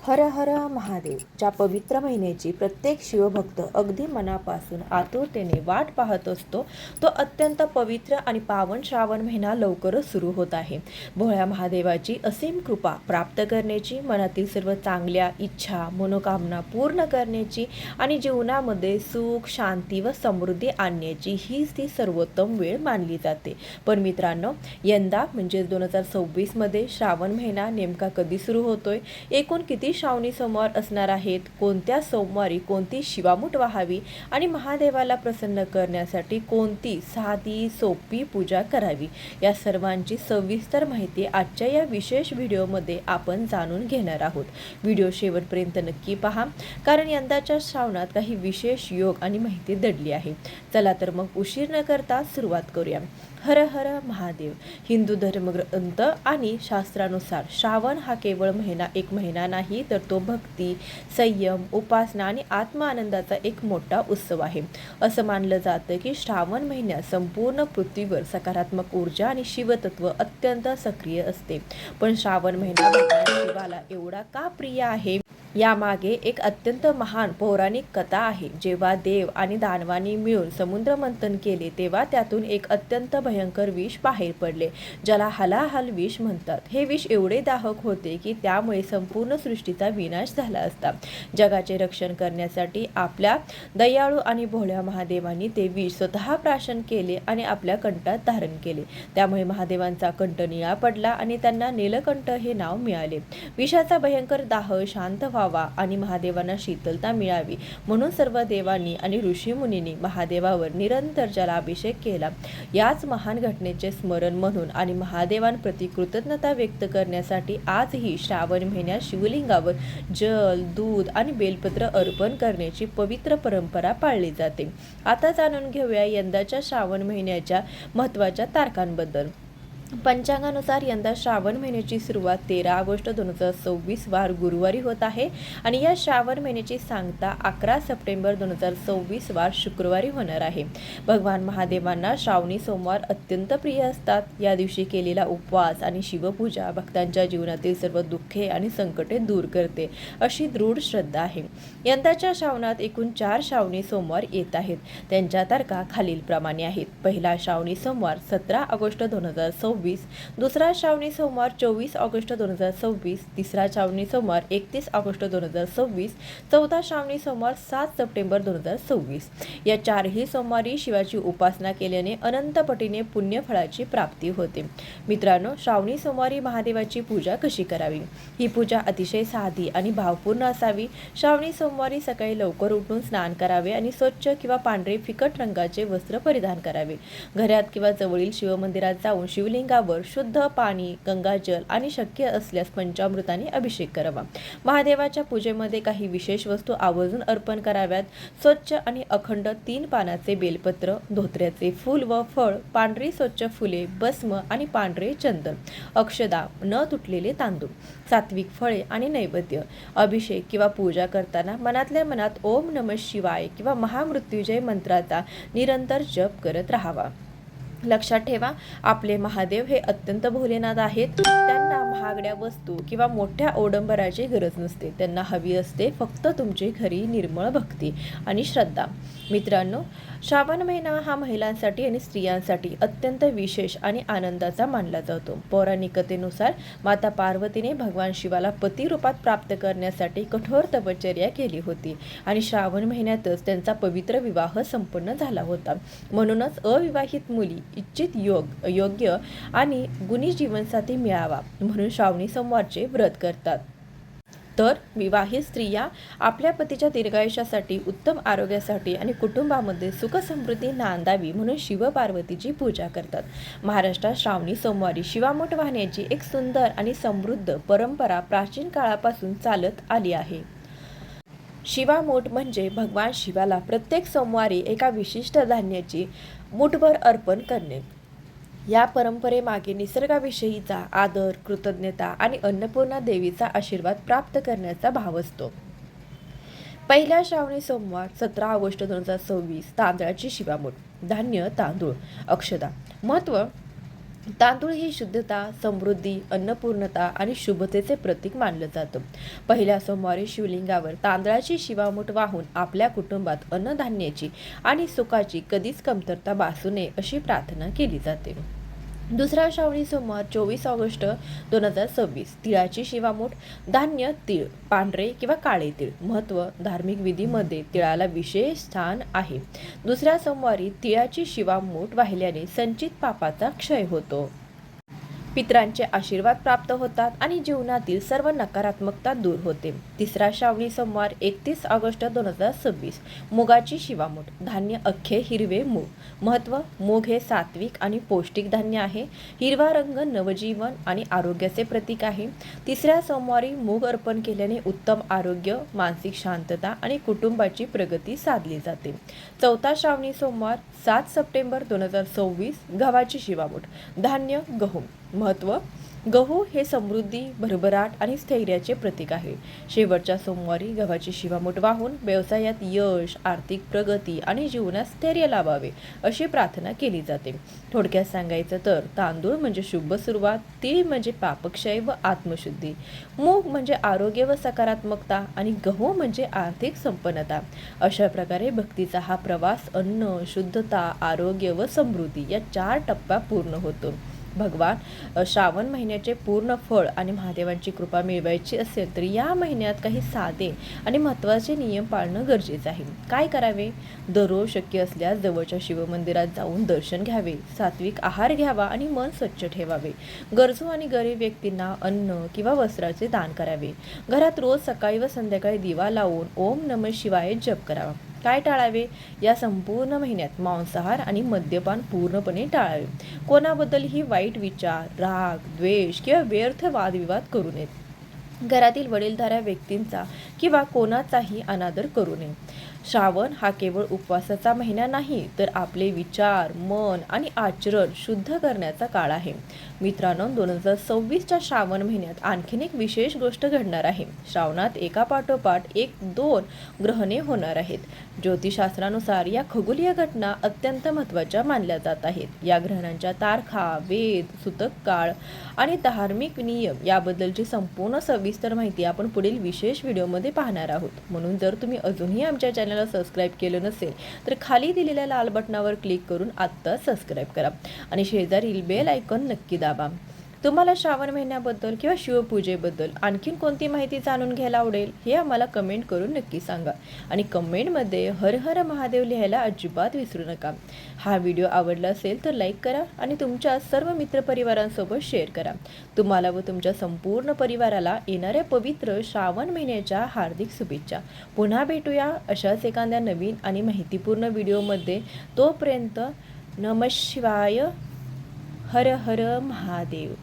हर हर महादेव. ज्या पवित्र महिन्याची प्रत्येक शिवभक्त अगदी मनापासून आतुरतेने वाट पाहत असतो, तो अत्यंत पवित्र आणि पावन श्रावण महिना लवकरच सुरू होत आहे. भोळ्या महादेवाची असीम कृपा प्राप्त करण्याची, मनातील सर्व चांगल्या इच्छा मनोकामना पूर्ण करण्याची आणि जीवनामध्ये सुख शांती व समृद्धी आणण्याची हीच ती सर्वोत्तम वेळ मानली जाते. पण मित्रांनो, यंदा म्हणजे 2026 मध्ये श्रावण महिना नेमका कधी सुरू होतोय, एकूण किती श्रावणी सोमवार असणार आहेत, कोणत्या सोमवारी कोणती शिवामूठ व्हावी आणि महादेवाला प्रसन्न करण्यासाठी कोणती साधी सोपी पूजा करावी, या सर्वांची सविस्तर माहिती आजच्या या विशेष व्हिडिओमध्ये आपण जाणून घेणार आहोत. व्हिडिओ शेवटपर्यंत नक्की पहा, कारण यंदाच्या श्रावणात काही विशेष योग आणि माहिती दडली आहे. चला तर मग उशीर न करता सुरुवात करूया. हर हर महादेव. हिंदू धर्मग्रंथ आणि शास्त्रानुसार श्रावण हा केवळ एक महिना नाही, तर तो भक्ती, संयम, उपासना आणि आत्मानंदाचा एक मोठा उत्सव आहे. असं मानलं जातं की श्रावण महिन्यात संपूर्ण पृथ्वीवर सकारात्मक ऊर्जा आणि शिवतत्व अत्यंत सक्रिय असते. पण श्रावण महिना भगवान शिवाला एवढा का प्रिय आहे, यामागे एक अत्यंत महान पौराणिक कथा आहे. जेव्हा देव आणि दानवांनी मिळून समुद्र मंथन केले, तेव्हा त्यातून एक अत्यंत भयंकर विष बाहेर पडले, ज्याला हलाहल विष म्हणतात. हे विष एवढे दाहक होते की त्यामुळे संपूर्ण सृष्टीचा विनाश झाला असता. जगाचे रक्षण करण्यासाठी आपल्या दयाळू आणि भोळ्या महादेवांनी ते विष स्वतः प्राशन केले आणि आपल्या कंठात धारण केले. त्यामुळे महादेवांचा कंठ निळा पडला आणि त्यांना नीलकंठ हे नाव मिळाले. विषाचा भयंकर दाह शांत आणि महादेवांना शीतलता मिळावी म्हणून सर्व देवांनी आणि ऋषीमुनींनी महादेवावर निरंतर जलाभिषेक केला. याच महान घटनेचे स्मरण म्हणून आणि महादेवांप्रती कृतज्ञता व्यक्त करण्यासाठी आजही श्रावण महिन्यात शिवलिंगावर जल, दूध आणि बेलपत्र अर्पण करण्याची पवित्र परंपरा पाळली जाते. आता जाणून घेऊया यंदाच्या श्रावण महिन्याच्या महत्त्वाच्या तारखांबद्दल. पंचांगानुसार यंदा श्रावण महिन्याची सुरुवात 13 ऑगस्ट 2026 वार गुरुवारी होत आहे आणि या श्रावण महिन्याची सांगता 11 सप्टेंबर 2026 वार शुक्रवारी होणार आहे. भगवान महादेवांना श्रावणी सोमवार अत्यंत प्रिय असतात. या दिवशी केलेला उपवास आणि शिवपूजा भक्तांच्या जीवनातील सर्व दुःखे आणि संकटे दूर करते, अशी दृढ श्रद्धा आहे. यंदाच्या श्रावणात एकूण 4 श्रावणी सोमवार येत आहेत. त्यांच्या तारखा खालीलप्रमाणे आहेत. पहिला श्रावणी सोमवार 17 ऑगस्ट 2026, दुसरा श्रावणी सोमवार 24 ऑगस्ट 2026, तिसरा श्रावणी सोमवार 31 ऑगस्ट 2026, चौथा श्रावणी सोमवार 7 सप्टेंबर 2026. या चारही सोमवारी शिवाची उपासना केल्याने अनंत पटीने पुण्यफळाची प्राप्ती होते. मित्रांनो, श्रावणी सोमवारी महादेवाची पूजा कशी करावी? ही पूजा अतिशय साधी आणि भावपूर्ण असावी. श्रावणी सोमवारी सकाळी लवकर उठून स्नान करावे आणि स्वच्छ किंवा पांढरे फिकट रंगाचे वस्त्र परिधान करावे. घरात किंवा जवळील शिवमंदिरात जाऊन शिवलिंगावर शुद्ध पाणी, गंगाजल आणि शक्य असल्यास पंचामृताने अभिषेक करावा. महादेवाच्या पूजेमध्ये काही विशेष वस्तू आवर्जून अर्पण कराव्यात. स्वच्छ आणि अखंड 3 पानाचे बेलपत्र, धोत्र्याचे फूल व फळ, पांढरी स्वच्छ फुले, भस्म आणि पांढरे चंदन, अक्षदा, न तुटलेले तांदूळ, सात्विक फळे आणि नैवेद्य. अभिषेक किंवा पूजा करताना मनातल्या मनात ओम नमः शिवाय किंवा महामृत्युंजय मंत्राचा निरंतर जप करत राहावा. लक्षात ठेवा, आपले महादेव हे अत्यंत भोलेनाथ आहेत. त्यांना महागड्या वस्तू किंवा मोठ्या ओडंबराची गरज नसते. त्यांना हवी असते फक्त तुमची खरी निर्मळ भक्ती आणि श्रद्धा. मित्रांनो, श्रावण महिना हा महिलांसाठी आणि स्त्रियांसाठी अत्यंत विशेष आणि आनंदाचा मानला जातो. पौराणिक कथेनुसार माता पार्वतीने भगवान शिवाला पती रूपात प्राप्त करण्यासाठी कठोर तपश्चर्या केली होती आणि श्रावण महिन्यातच त्यांचा पवित्र विवाह संपन्न झाला होता. म्हणूनच अविवाहित मुली इच्छित योग्य आणि गुणी जीवनसाथी मिळावा म्हणून श्रावणी सोमवारचे व्रत करतात. तर विवाहित स्त्रिया आपल्या पतीच्या दीर्घायुष्यासाठी, उत्तम आरोग्यासाठी आणि कुटुंबामध्ये सुख समृद्धी नांदावी म्हणून शिव पार्वतीची पूजा करतात. महाराष्ट्रात श्रावणी सोमवारी शिवामूठ वाहण्याची एक सुंदर आणि समृद्ध परंपरा प्राचीन काळापासून चालत आली आहे. शिवामूठ म्हणजे भगवान शिवाला प्रत्येक सोमवारी एका विशिष्ट धान्याची मूठभर अर्पण करणे. या परंपरेमागे निसर्गाविषयीचा आदर, कृतज्ञता आणि अन्नपूर्णा देवीचा आशीर्वाद प्राप्त करण्याचा भाव असतो. पहिल्या श्रावणी सोमवार 17 ऑगस्ट 2026, तांदळाची शिवामूठ, धान्य तांदूळ, अक्षदा. महत्त्व: तांदूळ ही शुद्धता, समृद्धी, अन्नपूर्णता आणि शुभतेचे प्रतीक मानलं जातं. पहिल्या सोमवारी शिवलिंगावर तांदळाची शिवामूठ वाहून आपल्या कुटुंबात अन्नधान्याची आणि सुखाची कधीच कमतरता भासू नये अशी प्रार्थना केली जाते. दुसरा श्रावणी सोमवार 24 ऑगस्ट 2026. तिळाची शिवामूठ. धान्य तीळ, पांढरे किंवा काळे तीळ. महत्त्व: धार्मिक विधीमध्ये तिळाला विशेष स्थान आहे. दुसऱ्या सोमवारी तिळाची शिवामूठ वाहिल्याने संचित पापाचा क्षय होतो, पितरांचे आशीर्वाद प्राप्त होतात आणि जीवनातील सर्व नकारात्मकता दूर होते. तिसरा श्रावणी सोमवार 31 ऑगस्ट 2026. मुगाची शिवामूठ. धान्य अख्खे हिरवे मूग. महत्त्व: मूग हे सात्विक आणि पौष्टिक धान्य आहे. हिरवा रंग नवजीवन आणि आरोग्याचे प्रतीक आहे. तिसऱ्या सोमवारी मूग अर्पण केल्याने उत्तम आरोग्य, मानसिक शांतता आणि कुटुंबाची प्रगती साधली जाते. चौथा श्रावणी सोमवार 7 सप्टेंबर 2026. गव्हाची शिवामूठ. धान्य गहू. महत्त्व: गहू हे समृद्धी, भरभराट आणि स्थैर्याचे प्रतीक आहे. शेवटच्या सोमवारी गव्हाची शिवामूठ वाहून व्यवसायात यश, आर्थिक प्रगती आणि जीवनात स्थैर्य लाभावे अशी प्रार्थना केली जाते. थोडक्यात सांगायचं तर तांदूळ म्हणजे शुभ सुरुवात, तीळ म्हणजे पापक्षय व आत्मशुद्धी, मूग म्हणजे आरोग्य व सकारात्मकता आणि गहू म्हणजे आर्थिक संपन्नता. अशा प्रकारे भक्तीचा हा प्रवास अन्न, शुद्धता, आरोग्य व समृद्धी या 4 टप्प्यात पूर्ण होतो. भगवान श्रावण महिन्याचे पूर्ण फळ आणि महादेवांची कृपा मिळवायची असेल तर या महिन्यात काही साधे आणि महत्त्वाचे नियम पाळणं गरजेचं आहे. काय करावे? दररोज शक्य असल्यास जवळच्या शिवमंदिरात जाऊन दर्शन घ्यावे, सात्विक आहार घ्यावा आणि मन स्वच्छ ठेवावे. गरजू आणि गरीब व्यक्तींना अन्न किंवा वस्त्राचे दान करावे. घरात रोज सकाळी व संध्याकाळी दिवा लावून ओम नमः शिवाय जप करावा. काय टाळावे? या संपूर्ण महिन्यात मांसाहार आणि मद्यपान पूर्णपणे टाळावे. कोणाबद्दलही वाईट विचार, राग, द्वेष किंवा व्यर्थ वादविवाद करू नयेत. घरातील वडीलधाऱ्या व्यक्तींचा किंवा कोणाचाही अनादर करू नये. श्रावण हा केवळ उपवासाचा महिना नाही तर आपले विचार, मन आणि आचरण शुद्ध करण्याचा काळ आहे. मित्रांनो, 2026च्या श्रावण महिन्यात आणखीन एक विशेष गोष्ट घडणार आहे. श्रावणात एकापाठोपाठ एक 2 ग्रहणे होणार आहेत. ज्योतिषशास्त्रानुसार या खगोलीय घटना अत्यंत महत्त्वाच्या मानल्या जात आहेत. या ग्रहणांच्या तारखा, वेद, सूतक काळ आणि धार्मिक नियम याबद्दलची संपूर्ण सविस्तर माहिती आपण पुढील विशेष व्हिडिओमध्ये पाहणार आहोत. म्हणून जर तुम्ही अजूनही आमच्या चॅनलला सबस्क्राईब केलं नसेल तर खाली दिलेल्या लाल बटनावर क्लिक करून आत्ता सबस्क्राईब करा आणि शेजारील बेल आयकॉन नक्की दाबा. तुम्हाला श्रावण महिन्याबद्दल किंवा शिवपूजेबद्दल आणखीन कोणती माहिती जाणून घ्यायला आवडेल हे आम्हाला कमेंट करून नक्की सांगा आणि कमेंटमध्ये हर हर महादेव लिहायला अजिबात विसरू नका. हा व्हिडिओ आवडला असेल तर लाईक करा आणि तुमच्या सर्व मित्रपरिवारांसोबत शेअर करा. तुम्हाला व तुमच्या संपूर्ण परिवाराला येणाऱ्या पवित्र श्रावण महिन्याच्या हार्दिक शुभेच्छा. पुन्हा भेटूया अशाच एखाद्या नवीन आणि माहितीपूर्ण व्हिडिओमध्ये. तोपर्यंत नमः शिवाय. हर हर महादेव.